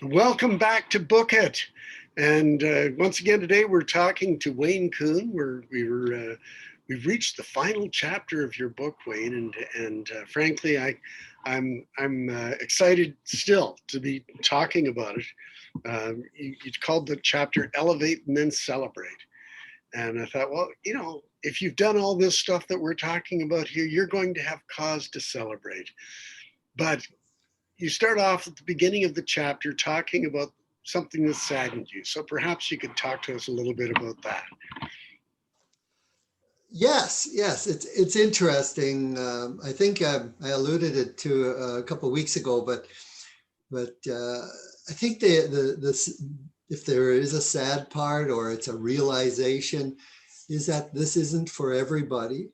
Welcome back to Book It. And once again today we're talking to Wayne Kuhn. We've reached the final chapter of your book, Wayne, and frankly, I'm excited still to be talking about it. You called the chapter "Elevate and Then Celebrate," and I thought, well, if you've done all this stuff that we're talking about here, you're going to have cause to celebrate. But you start off at the beginning of the chapter talking about something that saddened you. So perhaps you could talk to us a little bit about that. Yes, it's interesting. I think I alluded it to a couple of weeks ago, but I think if there is a sad part or it's a realization, is that this isn't for everybody.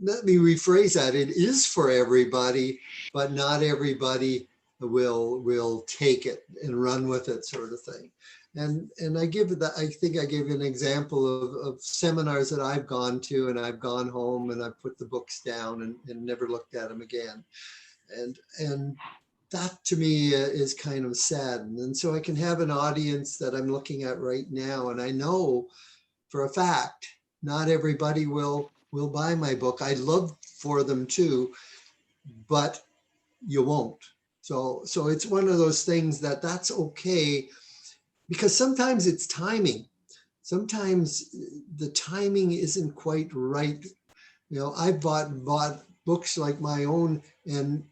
Let me rephrase that. It is for everybody, but not everybody will take it and run with it, sort of thing. And I think I gave an example of seminars that I've gone to, and I've gone home and I've put the books down and never looked at them again. And that to me is kind of sad. And so I can have an audience that I'm looking at right now, and I know for a fact not everybody will buy my book. I'd love for them to, but you won't. So it's one of those things that's okay, because sometimes it's timing. Sometimes the timing isn't quite right. I've bought books like my own and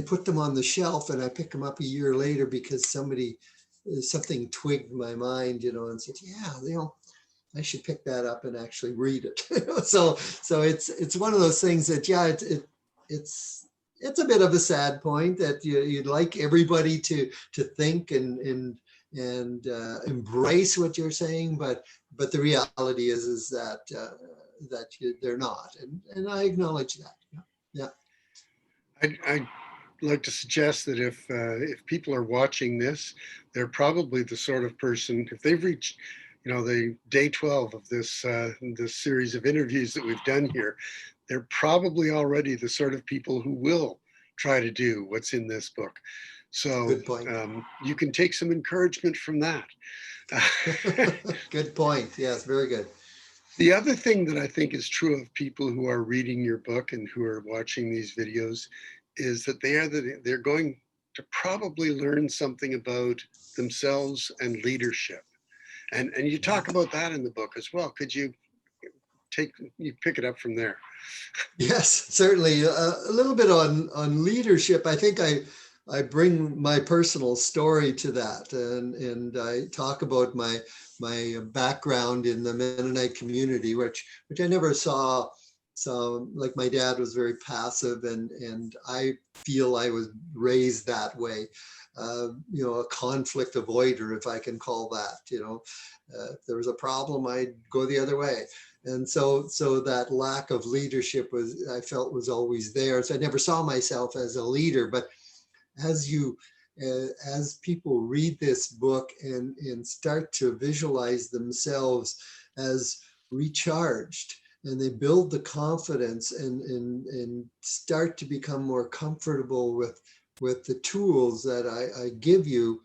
put them on the shelf, and I pick them up a year later because something twigged my mind, and said, yeah, I should pick that up and actually read it. So it's one of those things that, it's a bit of a sad point that you'd like everybody to think and embrace what you're saying, but the reality is that they're not, and I acknowledge that. Yeah. I'd like to suggest that if people are watching this, they're probably the sort of person, if they've reached the day 12 of this series of interviews that we've done here, they're probably already the sort of people who will try to do what's in this book. So Good point. You can take some encouragement from that. Good point. Yes, very good. The other thing that I think is true of people who are reading your book and who are watching these videos is that they're going to probably learn something about themselves and leadership. And you talk about that in the book as well. Could you pick it up from there? Yes, certainly. A little bit on leadership. I think I bring my personal story to that, and I talk about my background in the Mennonite community, which I never saw. So, like, my dad was very passive, and I feel I was raised that way. A conflict avoider, if I can call that. If there was a problem, I'd go the other way. And so that lack of leadership I felt was always there. So I never saw myself as a leader. But as people read this book and start to visualize themselves as recharged, and they build the confidence and start to become more comfortable with the tools that I give you,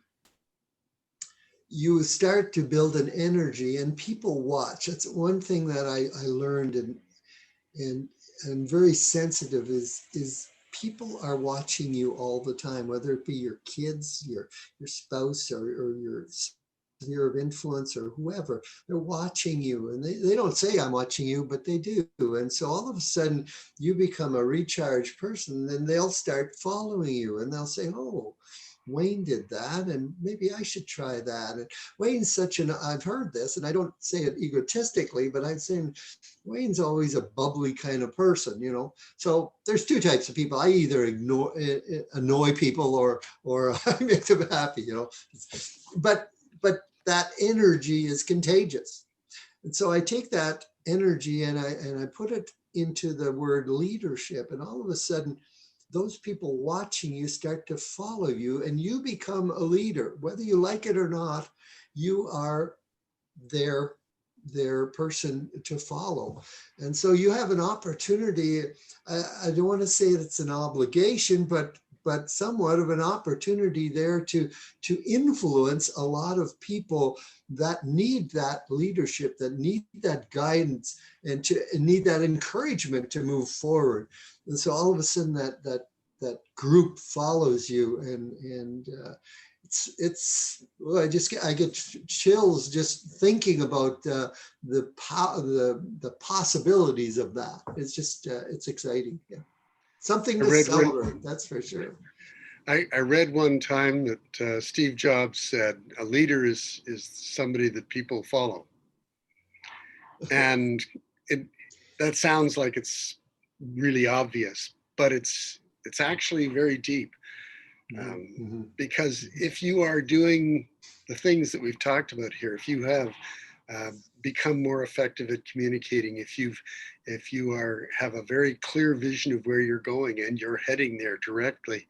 you start to build an energy, and people watch. That's one thing that I learned, and very sensitive is people are watching you all the time, whether it be your kids, your spouse, or your sphere of influence, or whoever. They're watching you, and they don't say I'm watching you, but they do. And so all of a sudden you become a recharged person, and they'll start following you, and they'll say, oh, Wayne did that, and maybe I should try that. And Wayne's I've heard this, and I don't say it egotistically, but I'm saying Wayne's always a bubbly kind of person, So there's two types of people. I either annoy people or I make them happy, But that energy is contagious. And so I take that energy and I put it into the word leadership, and all of a sudden those people watching you start to follow you, and you become a leader. Whether you like it or not, you are their person to follow. And so you have an opportunity. I don't want to say it's an obligation, but but somewhat of an opportunity there to influence a lot of people that need that leadership, that need that guidance, and need that encouragement to move forward. And so all of a sudden that group follows you, and well, I get chills just thinking about the possibilities of that. It's just it's exciting. Yeah, something I to read one. celebrate. That's for sure. I read one time that Steve Jobs said a leader is somebody that people follow, and it that sounds like it's really obvious, but it's actually very deep. Mm-hmm. Because if you are doing the things that we've talked about here, if you have become more effective at communicating, if you are have a very clear vision of where you're going and you're heading there directly,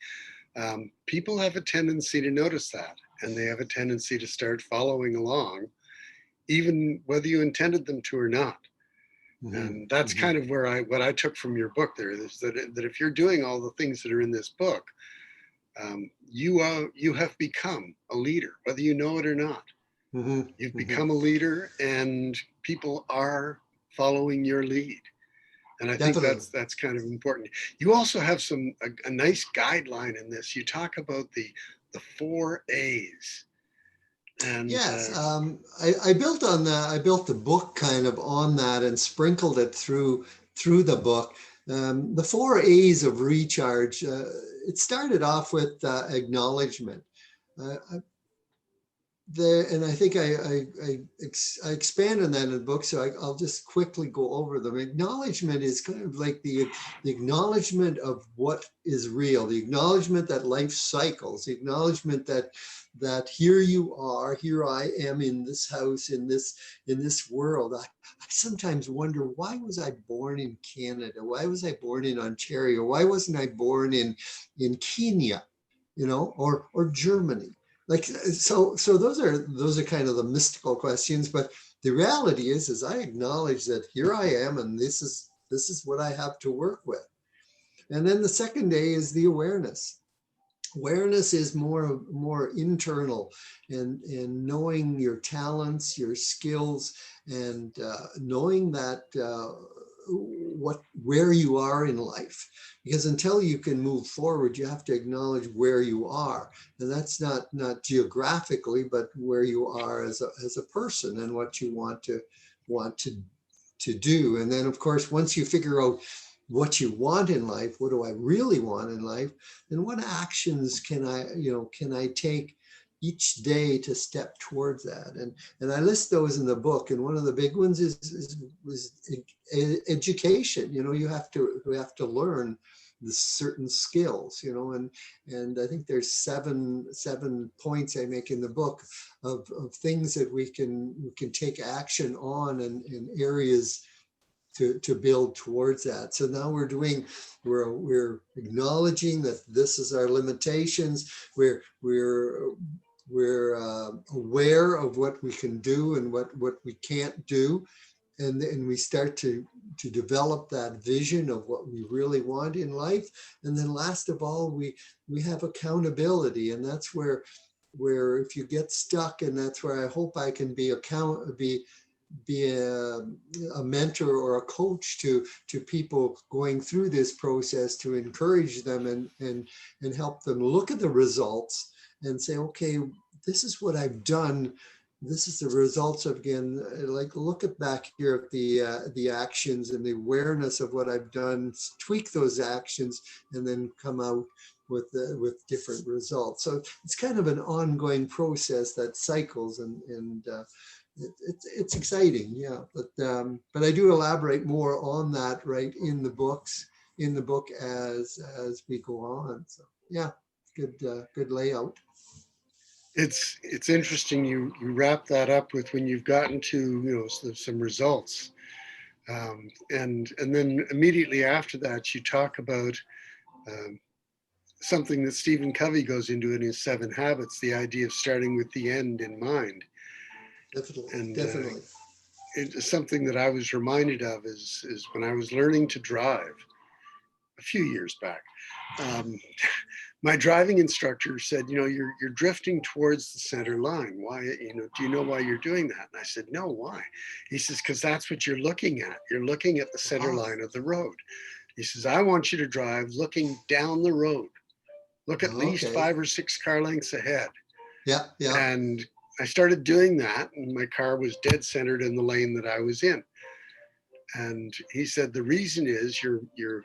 people have a tendency to notice that, and they have a tendency to start following along, even whether you intended them to or not. Mm-hmm. And that's Mm-hmm. kind of what I took from your book there, is that if you're doing all the things that are in this book, you have become a leader, whether you know it or not. Mm-hmm. You've Mm-hmm. become a leader, and people are following your lead. And I think Definitely. that's kind of important. You also have a nice guideline in this. You talk about the 4 A's, and Yes, I built on that. I built the book kind of on that and sprinkled it through the book. The 4 A's of recharge. It started off with acknowledgement. Uh, and I think I expand on that in the book, so I'll just quickly go over them. Acknowledgement is kind of like the acknowledgement of what is real, the acknowledgement that life cycles, the acknowledgement that here you are, here I am in this house, in this world. I sometimes wonder, why was I born in Canada? Why was I born in Ontario? Why wasn't I born in Kenya, or Germany? Like, so those are kind of the mystical questions, but the reality is I acknowledge that here I am, and this is what I have to work with. And then the second A is the awareness. Awareness is more internal, and knowing your talents, your skills, and knowing that where you are in life. Because until you can move forward, you have to acknowledge where you are, and that's not geographically, but where you are as a person, and what you want to do. And then, of course, once you figure out what you want in life, what do I really want in life, and what actions can I take each day to step towards that. And I list those in the book, and one of the big ones is education. You have to learn the certain skills, and I think there's seven points I make in the book of things that we can take action on, and areas to build towards that. So now we're acknowledging that this is our limitations. We're aware of what we can do and what we can't do, and we start to develop that vision of what we really want in life. And then last of all, we have accountability, and that's where if you get stuck, and that's where I hope I can be a mentor or a coach to people going through this process, to encourage them and help them look at the results and say, okay, this is what I've done. This is the results of, again, like, look at back here at the actions and the awareness of what I've done, tweak those actions, and then come out with different results. So it's kind of an ongoing process that cycles, and it's exciting, yeah. But I do elaborate more on that right in the book as we go on. So yeah, good layout. it's interesting. You wrap that up with when you've gotten to some results, and then immediately after that you talk about um, something that Stephen Covey goes into in his 7 Habits, the idea of starting with the end in mind. Definitely, And definitely. it's something that I was reminded of is when I was learning to drive a few years back. Um, my driving instructor said, you're drifting towards the center line. Why, do you know why you're doing that? And I said, no, why? He says, because that's what you're looking at. You're looking at the center Wow. line of the road. He says, I want you to drive looking down the road. Look at least Okay. 5 or 6 car lengths ahead. Yeah, yeah. And I started doing that, and my car was dead centered in the lane that I was in. And he said, the reason is you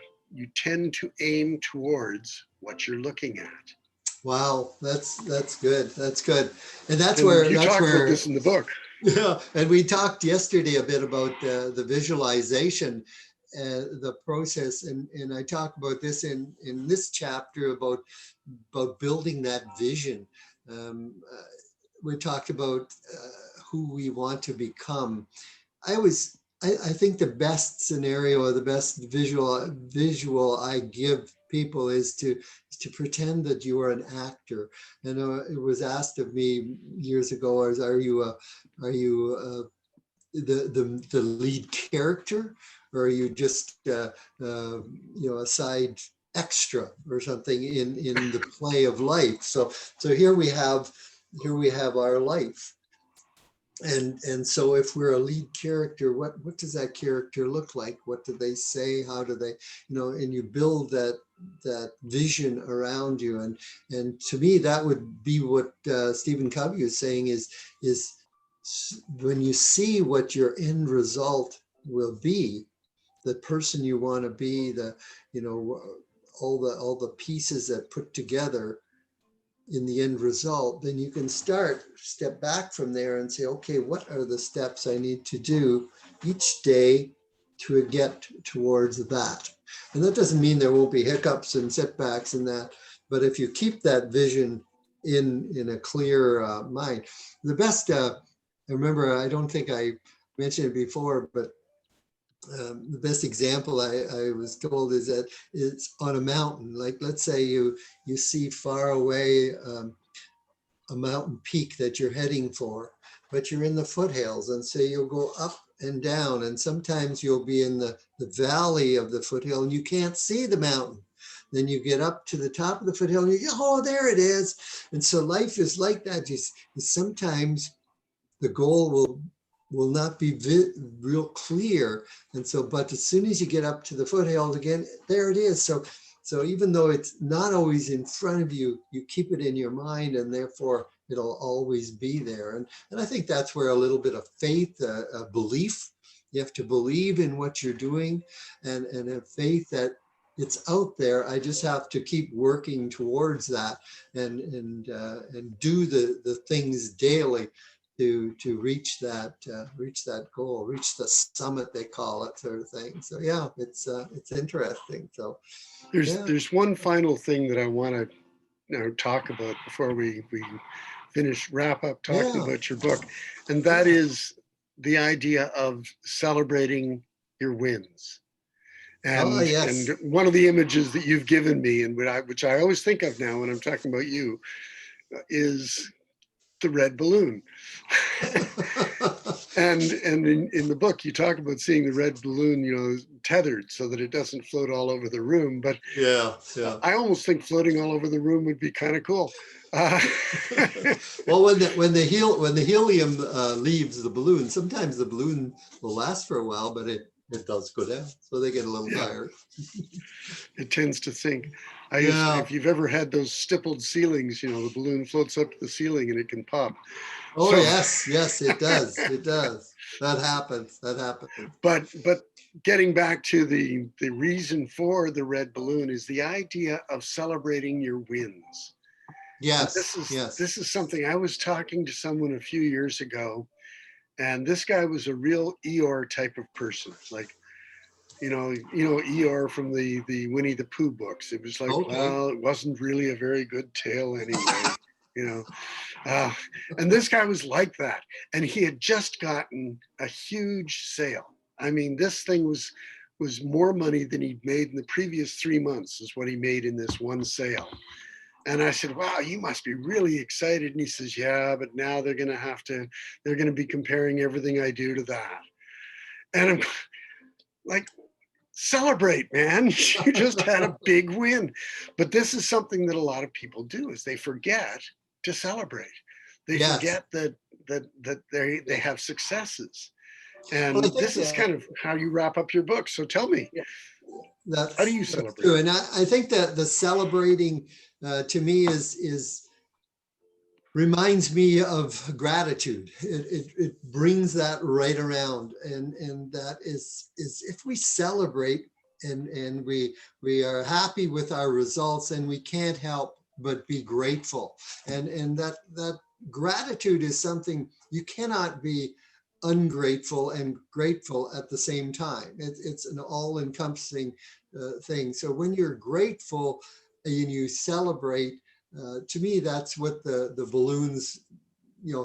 tend to aim towards what you're looking at. Wow, that's good. That's good. And that's And where you talk about this in the book. yeah. And we talked yesterday a bit about the visualization, the process, and I talk about this in this chapter about building that vision. Um, uh, we talked about who we want to become. I think the best scenario or the best visual I give people is to pretend that you are an actor. And it was asked of me years ago, are you the lead character, or are you just a side extra or something in the play of life? So here we have our life. And so if we're a lead character, what does that character look like? What do they say? How do they, and you build that vision around you. And to me, that would be what Stephen Covey is saying is when you see what your end result will be, the person you want to be, all the pieces that put together in the end result, then you can step back from there and say, okay, what are the steps I need to do each day to get towards that? And that doesn't mean there won't be hiccups and setbacks and that, but if you keep that vision in a clear mind, the best, I remember, I don't think I mentioned it before, but the best example I was told is that it's on a mountain. Like, let's say you see far away a mountain peak that you're heading for, but you're in the foothills, and so you'll go up and down, and sometimes you'll be in the valley of the foothill and you can't see the mountain. Then you get up to the top of the foothill and you go, oh, there it is. And so life is like that. Sometimes the goal will not be real clear. And so, but as soon as you get up to the foothills again, there it is. So even though it's not always in front of you, you keep it in your mind, and therefore it'll always be there. And I think that's where a little bit of faith, a belief, you have to believe in what you're doing, and have faith that it's out there. I just have to keep working towards that, and do the things daily to reach that goal, reach the summit, they call it, sort of thing. So yeah, it's interesting. So yeah, There's one final thing that I want to talk about before we wrap up talking yeah, about your book, and that yeah. is the idea of celebrating your wins. Oh And yes. one of the images that you've given me, and which I always think of now when I'm talking about you, is the red balloon. And in the book, you talk about seeing the red balloon, tethered so that it doesn't float all over the room. But Yeah, yeah. I almost think floating all over the room would be kind of cool. Well, when the helium leaves the balloon, sometimes the balloon will last for a while, but it does go down, so they get a little Yeah, tired. it tends to sink. Yeah. If you've ever had those stippled ceilings, the balloon floats up to the ceiling and it can pop. Oh So, yes, yes, it does. It does. That happens. That happens. but getting back to the reason for the red balloon is the idea of celebrating your wins. And Yes, yes. this is something I was talking to someone a few years ago, and this guy was a real Eeyore type of person, like Eeyore from the Winnie the Pooh books. It was like, Okay. well, it wasn't really a very good tale anyway, you know. Uh, and this guy was like that, and he had just gotten a huge sale. I mean, this thing was more money than he'd made in the previous 3 months, is what he made in this one sale. And I said, wow, you must be really excited. And he says, yeah, but now they're going to be comparing everything I do to that. And I'm like, celebrate, man. You just had a big win. But this is something that a lot of people do is they forget to celebrate. They Yes. forget that they Yeah. have successes. Well, I And think this is kind of how you wrap up your book. So tell me, how do you that's celebrate? true, and I think that the celebrating to me is reminds me of gratitude. It brings that right around, and that is if we celebrate and we are happy with our results, and we can't help but be grateful, and that gratitude is something you cannot be ungrateful and grateful at the same time. It's an all-encompassing thing. So when you're grateful and you celebrate, to me, that's what the balloons,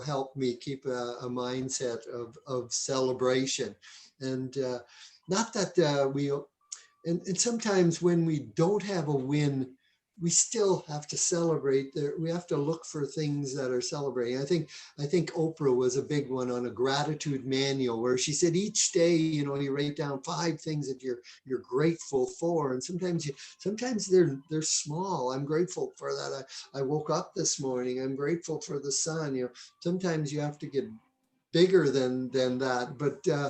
help me keep a mindset of celebration. And not that and sometimes when we don't have a win, we still have to celebrate. We have to look for things that are celebrating. I think Oprah was a big one on a gratitude manual where she said each day, you write down 5 things that you're grateful for, and sometimes they're small. I'm grateful for that. I woke up this morning. I'm grateful for the sun. Sometimes you have to get bigger than that, but uh,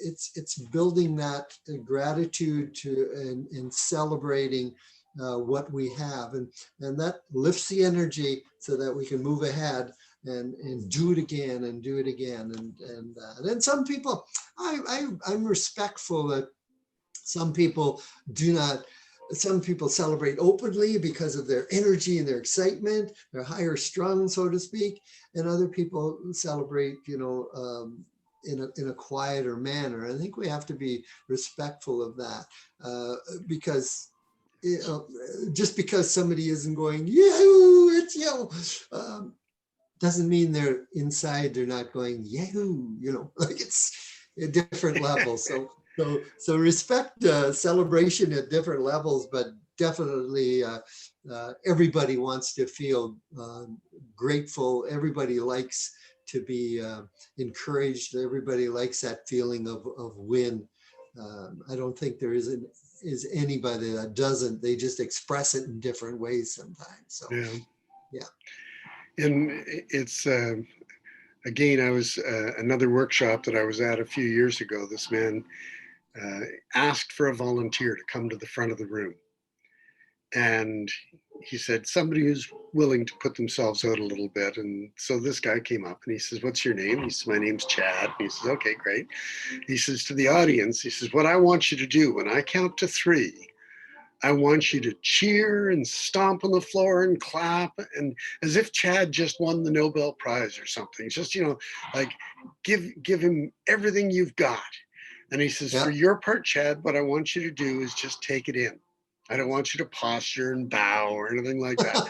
it's building that gratitude and celebrating what we have, and that lifts the energy so that we can move ahead and do it again and do it again, and then some people, I'm respectful that some people do not. Some people celebrate openly because of their energy and their excitement. They're higher strung, so to speak, and other people celebrate, in a quieter manner. I think we have to be respectful of that, because just because somebody isn't going, yahoo, it's doesn't mean they're inside. They're not going, yahoo, like it's a different level. So respect celebration at different levels, but definitely everybody wants to feel grateful. Everybody likes to be encouraged. Everybody likes that feeling of win. I don't think there is anybody that doesn't. They just express it in different ways sometimes. So Yeah. yeah. And it's, again, I was another workshop that I was at a few years ago. This man uh, asked for a volunteer to come to the front of the room. And he said, somebody who's willing to put themselves out a little bit. And so this guy came up and he says, what's your name? He says, my name's Chad. And he says, okay, great. He says to the audience, he says, what I want you to do when I count to 3, I want you to cheer and stomp on the floor and clap, and as if Chad just won the Nobel Prize or something. Just, like give him everything you've got. And he says, for Yeah. your part, Chad, what I want you to do is just take it in. I don't want you to posture and bow or anything like that.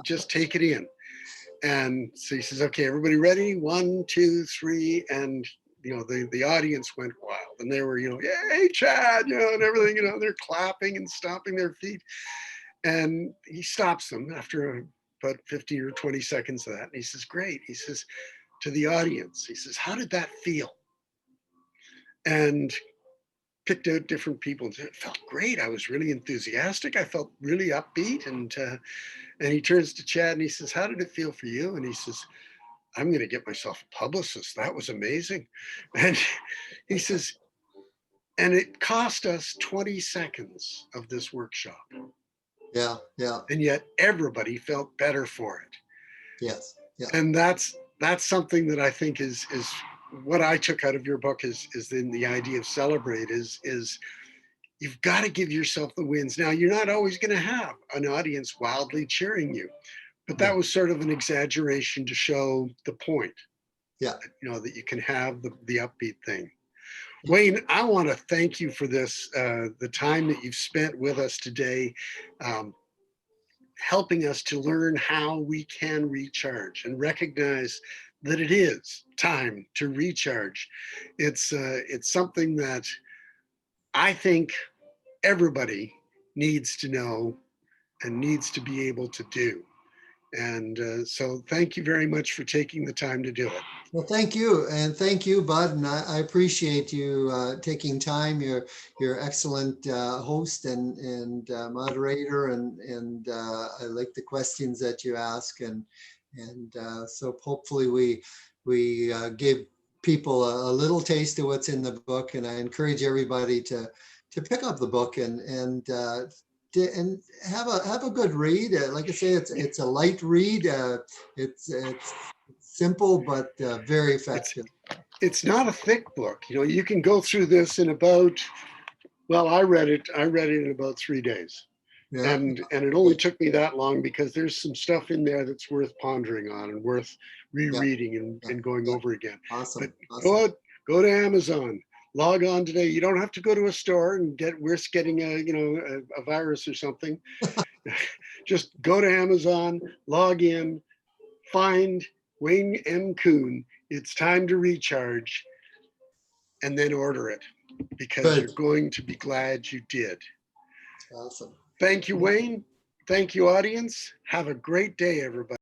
Just take it in. And so he says, okay, everybody ready? 1, 2, 3. And the audience went wild, and they were, yay, Chad, and everything, they're clapping and stomping their feet. And he stops them after about 15 or 20 seconds of that. And he says, great. He says to the audience, he says, how did that feel? And picked out different people and said, it felt great. I was really enthusiastic. I felt really upbeat. And he turns to Chad and he says, how did it feel for you? And he says, I'm going to get myself a publicist. That was amazing. And he says, and it cost us 20 seconds of this workshop. Yeah. Yeah. And yet everybody felt better for it. Yes. Yeah. And that's something that I think is what I took out of your book is in the idea of celebrate is you've got to give yourself the wins. Now, you're not always going to have an audience wildly cheering you, but that No. was sort of an exaggeration to show the point, Yeah. that you can have the upbeat thing. Wayne, I want to thank you for this, the time that you've spent with us today, um, helping us to learn how we can recharge and recognize that it is time to recharge. It's something that I think everybody needs to know and needs to be able to do. And so thank you very much for taking the time to do it. Well, thank you, and thank you, Bud. And I appreciate you taking time. You're excellent host and moderator, and I like the questions that you ask, and so hopefully we give people a little taste of what's in the book. And I encourage everybody to pick up the book and have a good read. Like I say, it's a light read. It's simple but very It's effective. it's not a thick book. You know, you can go through this in about, well, I read it in about 3 days. Yeah. And it only took me that long because there's some stuff in there that's worth pondering on and worth Yeah. rereading Yeah. and going Yeah. over again. But Awesome. Awesome. go out, go to Amazon, log on today. You don't have to go to a store and risk getting a virus or something. Just go to Amazon, log in, find Wayne M Kuhn. It's time to recharge, and then order it because you're Good. going to be glad you did. Awesome. Thank you, Wayne. Thank you, audience. Have a great day, everybody.